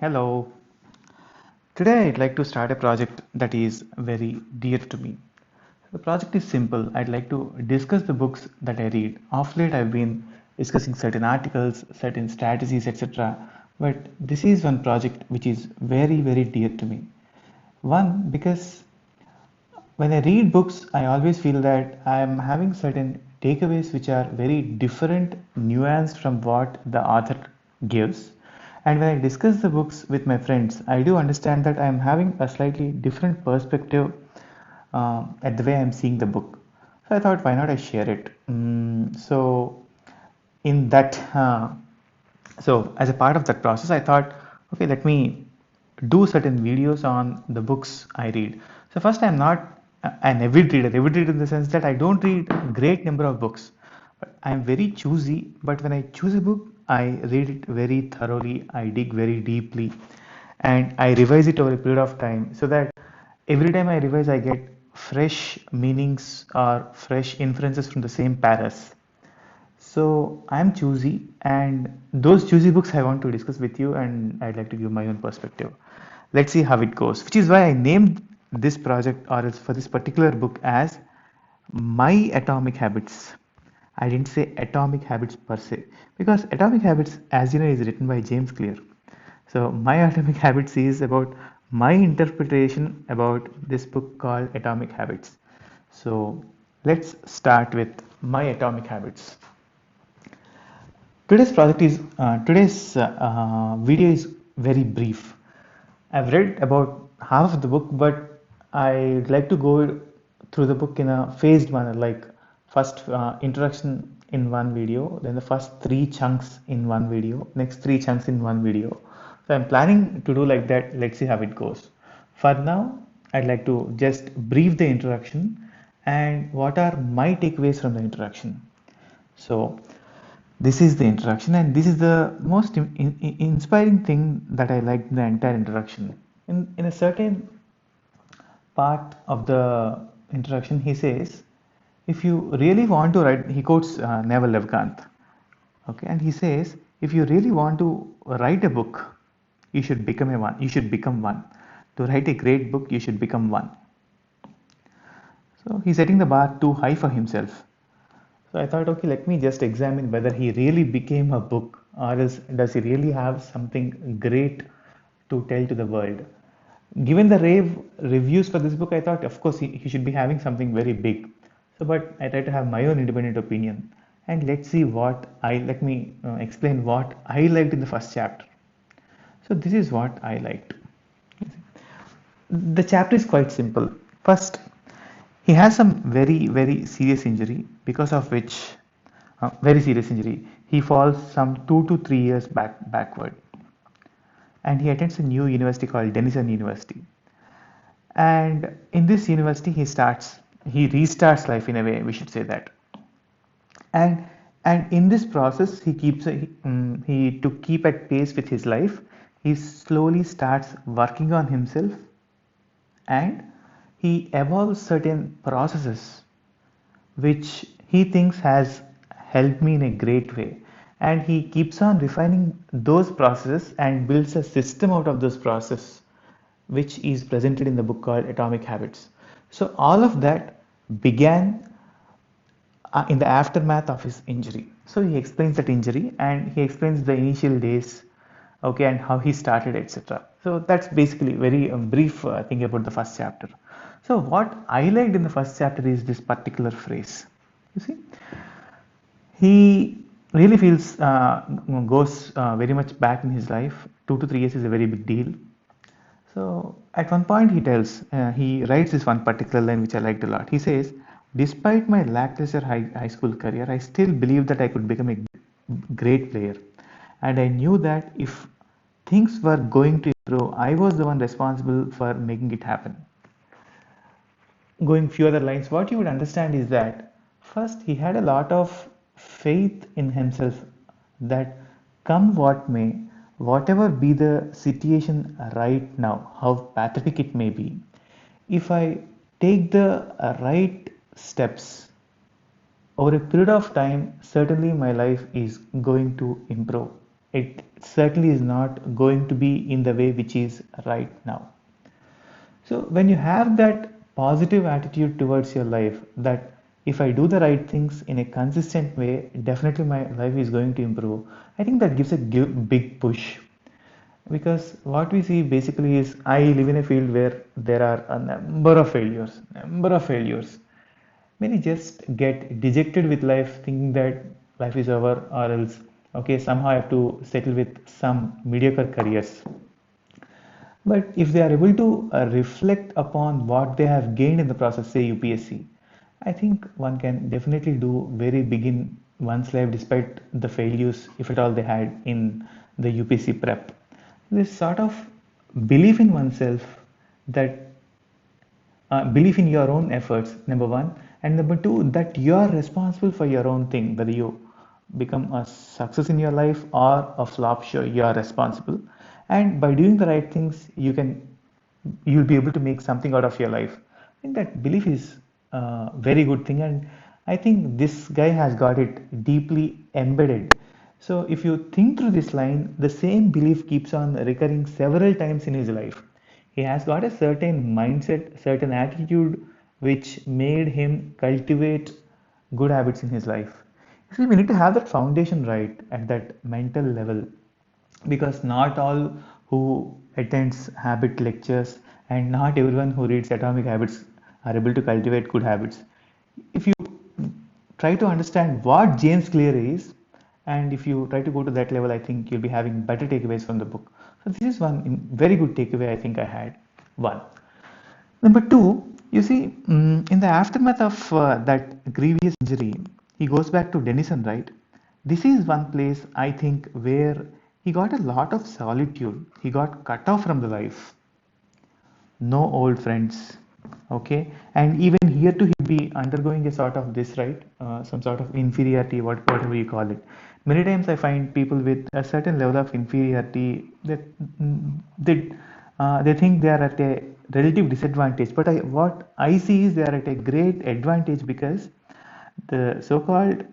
Hello. Today I'd like to start a project that is very dear to me. The project is simple. I'd like to discuss the books that I read. Of late, I've been discussing certain articles, certain strategies, etc. But this is one project which is very, very dear to me. One, because when I read books, I always feel that I am having certain takeaways which are very different, nuanced from what the author gives. And when I discuss the books with my friends, I do understand that I am having a slightly different perspective at the way I'm seeing the book. So I thought, why not I share it? So in that so as a part of that process, I thought, okay, let me do certain videos on the books I read. So first, I'm not an avid reader in the sense that I don't read a great number of books, but I'm very choosy. But when I choose a book, I read it very thoroughly, I dig very deeply, and I revise it over a period of time so that every time I revise, I get fresh meanings or fresh inferences from the same paras. So I'm choosy, and those choosy books I want to discuss with you, and I'd like to give my own perspective. Let's see how it goes, which is why I named this project or else for this particular book as My Atomic Habits. I didn't say Atomic Habits per se, because Atomic Habits, as you know, is written by James Clear. So My Atomic Habits is about my interpretation about this book called Atomic Habits. So let's start with My Atomic Habits. Today's video is very brief. I've read about half of the book, but I'd like to go through the book in a phased manner, like first introduction in one video, then the first three chunks in one video, next three chunks in one video. So I'm planning to do like that. Let's see how it goes. For now, I'd like to just brief the introduction and what are my takeaways from the introduction. So this is the introduction, and this is the most inspiring thing that I liked in the entire introduction. In a certain part of the introduction, he says, if you really want to write, he quotes Naval Levkant, okay, and he says, if you really want to write a book, you should become a one. You should become one. To write a great book, you should become one. So he's setting the bar too high for himself. So I thought, okay, let me just examine whether he really became a book or else does he really have something great to tell to the world. Given the rave reviews for this book, I thought, of course, he should be having something very big. So, but I try to have my own independent opinion. And let's see let me explain what I liked in the first chapter. So, this is what I liked. The chapter is quite simple. First, he has some very, very serious injury, because of which, very serious injury, he falls some 2 to 3 years backward, and he attends a new university called Denison University. And in this university, he restarts life in a way, we should say that. And and in this process, he to keep at pace with his life, he slowly starts working on himself, and he evolves certain processes which he thinks has helped me in a great way, and he keeps on refining those processes and builds a system out of those processes, which is presented in the book called Atomic Habits. So all of that began in the aftermath of his injury. So he explains that injury, and he explains the initial days, okay, and how he started, etc. So that's basically very brief thing about the first chapter. So what I liked in the first chapter is this particular phrase. You see, he really feels goes very much back in his life. 2 to 3 years is a very big deal. So at one point he writes this one particular line which I liked a lot. He says, despite my lackluster high school career, I still believed that I could become a great player. And I knew that if things were going to improve, I was the one responsible for making it happen. Going few other lines, what you would understand is that first he had a lot of faith in himself that come what may, whatever be the situation right now, how pathetic it may be, if I take the right steps over a period of time, certainly my life is going to improve. it certainly is not going to be in the way which is right now. So when you have that positive attitude towards your life, that if I do the right things in a consistent way, definitely my life is going to improve. I think that gives a big push, because what we see basically is I live in a field where there are a number of failures. Many just get dejected with life, thinking that life is over, or else okay, somehow I have to settle with some mediocre careers. But if they are able to reflect upon what they have gained in the process, say UPSC, I think one can definitely do very big in one's life despite the failures, if at all they had in the UPSC prep. This sort of belief in oneself, that belief in your own efforts, number one, and number two, that you are responsible for your own thing, whether you become a success in your life or a flop show, you are responsible. And by doing the right things, you'll be able to make something out of your life. I think that belief is a very good thing, and I think this guy has got it deeply embedded. So if you think through this line, the same belief keeps on recurring several times in his life. He has got a certain mindset, certain attitude which made him cultivate good habits in his life. See, we need to have that foundation right at that mental level, because not all who attends habit lectures and not everyone who reads Atomic Habits are able to cultivate good habits. If you try to understand what James Clear is, and if you try to go to that level, I think you'll be having better takeaways from the book. So this is one very good takeaway I think I had. One. Number two, you see, in the aftermath of that grievous injury, he goes back to Denison, right? This is one place I think where he got a lot of solitude. He got cut off from the life, no old friends, okay, and even here too he'll be undergoing a sort of this, right, some sort of inferiority, whatever you call it. Many times I find people with a certain level of inferiority that they think they are at a relative disadvantage, but what I see is they are at a great advantage, because the so-called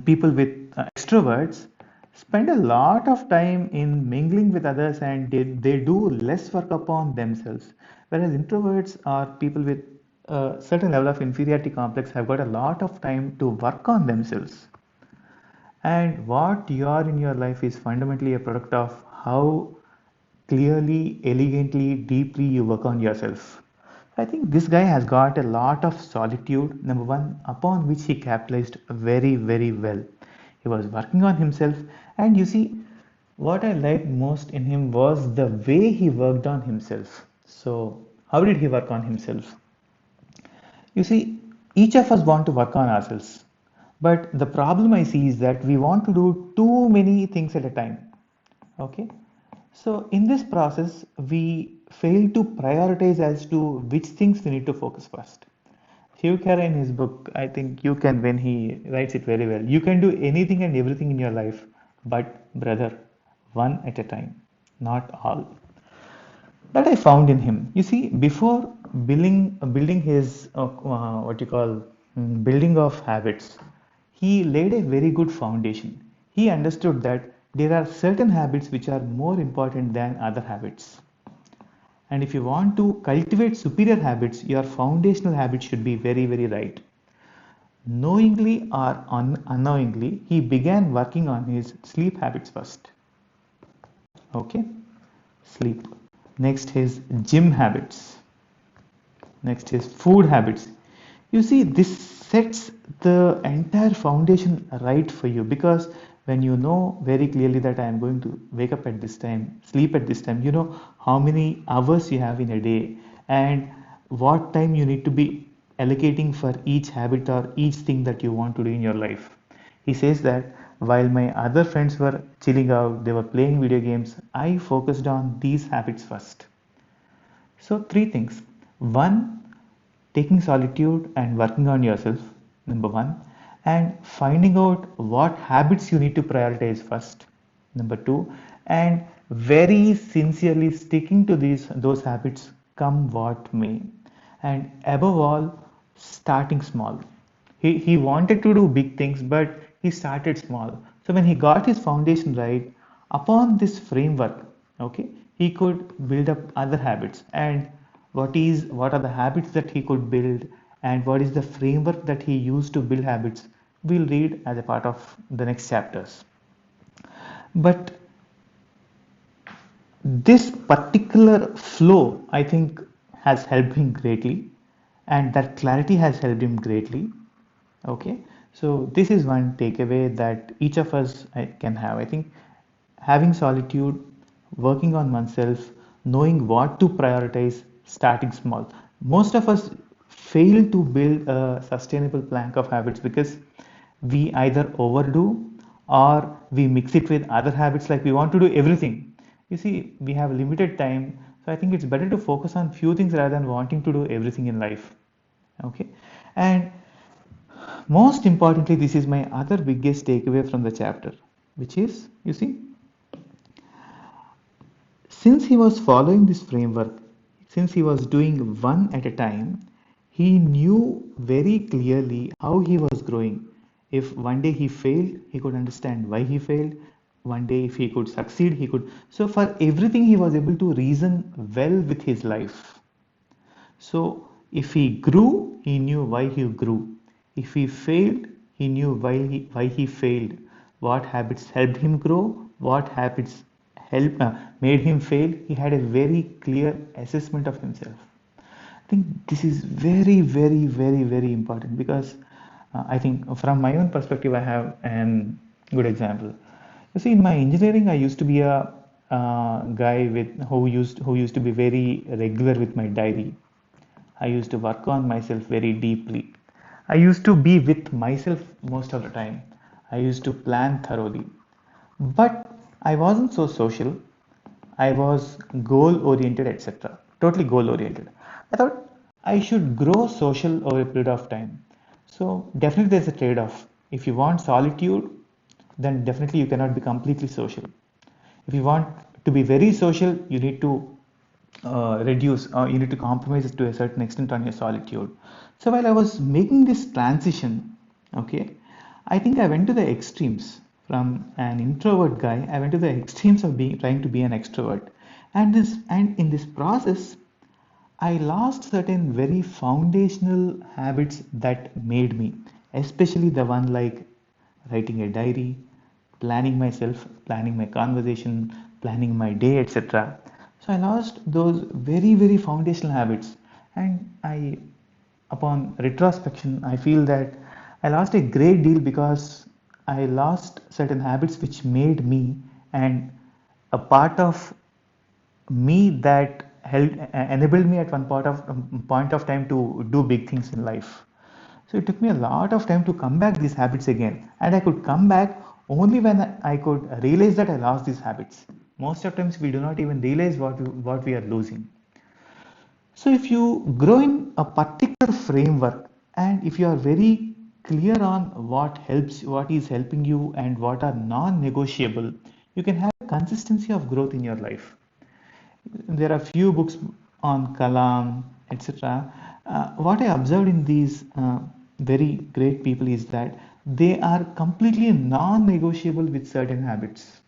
people with extroverts spend a lot of time in mingling with others, and they do less work upon themselves, whereas introverts or people with a certain level of inferiority complex have got a lot of time to work on themselves. And what you are in your life is fundamentally a product of how clearly, elegantly, deeply you work on yourself. I think this guy has got a lot of solitude, number one, upon which he capitalized very, very well. He was working on himself, and you see, what I liked most in him was the way he worked on himself. So, how did he work on himself? You see, each of us want to work on ourselves. But the problem I see is that we want to do too many things at a time. Okay. So in this process, we fail to prioritize as to which things we need to focus first. Hugh Carey in his book, I think you can, when he writes it very well, you can do anything and everything in your life, but brother, one at a time, not all. That I found in him. You see, before building his what you call building of habits, he laid a very good foundation. He understood that there are certain habits which are more important than other habits. And if you want to cultivate superior habits, your foundational habits should be very, very right. Knowingly or unknowingly, he began working on his sleep habits first. Okay, sleep. Next, his gym habits. Next is food habits. You see, this sets the entire foundation right for you, because when you know very clearly that I am going to wake up at this time, sleep at this time, you know how many hours you have in a day and what time you need to be allocating for each habit or each thing that you want to do in your life. He says that while my other friends were chilling out, they were playing video games, I focused on these habits first. So, three things. One, taking solitude and working on yourself, number one, and finding out what habits you need to prioritize first, number two, and very sincerely sticking to those habits come what may. And above all, starting small. He wanted to do big things, but he started small. So when he got his foundation right, upon this framework, okay, he could build up other habits. And what are the habits that he could build, and what is the framework that he used to build habits? We'll read as a part of the next chapters. But this particular flow, I think, has helped him greatly, and that clarity has helped him greatly. Okay, so this is one takeaway that each of us can have. I think having solitude, working on oneself, knowing what to prioritize, starting small. Most of us fail to build a sustainable plank of habits because we either overdo or we mix it with other habits, like we want to do everything. You see, we have limited time, so I think it's better to focus on few things rather than wanting to do everything in life. Okay, and most importantly, this is my other biggest takeaway from the chapter, which is, you see, since he was following this framework, since he was doing one at a time, he knew very clearly how he was growing. If one day he failed, he could understand why he failed. One day, if he could succeed, he could. So, for everything, he was able to reason well with his life. So if he grew, he knew why he grew. If he failed, he knew why he failed. What habits helped him grow? What habits made him fail? He had a very clear assessment of himself. I think this is very, very, very, very important because I think from my own perspective, I have an good example. You see, in my engineering, I used to be a guy who used to be very regular with my diary. I used to work on myself very deeply. I used to be with myself most of the time. I used to plan thoroughly. But I wasn't so social. I was goal oriented, etc. Totally goal oriented. I thought I should grow social over a period of time. So, definitely, there's a trade off. If you want solitude, then definitely you cannot be completely social. If you want to be very social, you need to reduce, or you need to compromise to a certain extent on your solitude. So while I was making this transition, okay, I think I went to the extremes. From an introvert guy, I went to the extremes of being trying to be an extrovert, and in this process, I lost certain very foundational habits that made me, especially the one like writing a diary, planning myself, planning my conversation, planning my day, etc. So I lost those very, very foundational habits, and upon retrospection, I feel that I lost a great deal because I lost certain habits which made me, and a part of me that enabled me at one point of time to do big things in life. So it took me a lot of time to come back these habits again, and I could come back only when I could realize that I lost these habits. Most of times we do not even realize what we are losing. So if you grow in a particular framework, and if you are very clear on what is helping you and what are non-negotiable, you can have a consistency of growth in your life. There are few books on Kalam, etc. What I observed in these very great people is that they are completely non-negotiable with certain habits,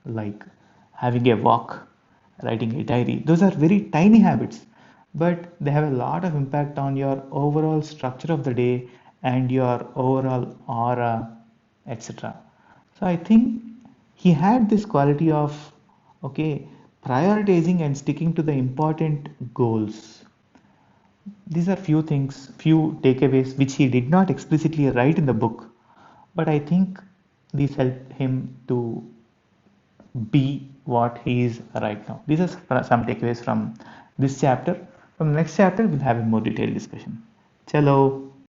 like having a walk, writing a diary. Those are very tiny habits, but they have a lot of impact on your overall structure of the day and your overall aura, etc. So I think he had this quality of, okay, prioritizing and sticking to the important goals. These are few things, few takeaways which he did not explicitly write in the book, but I think these help him to be what he is right now. These are some takeaways from this chapter. From the next chapter, we'll have a more detailed discussion. Chalo.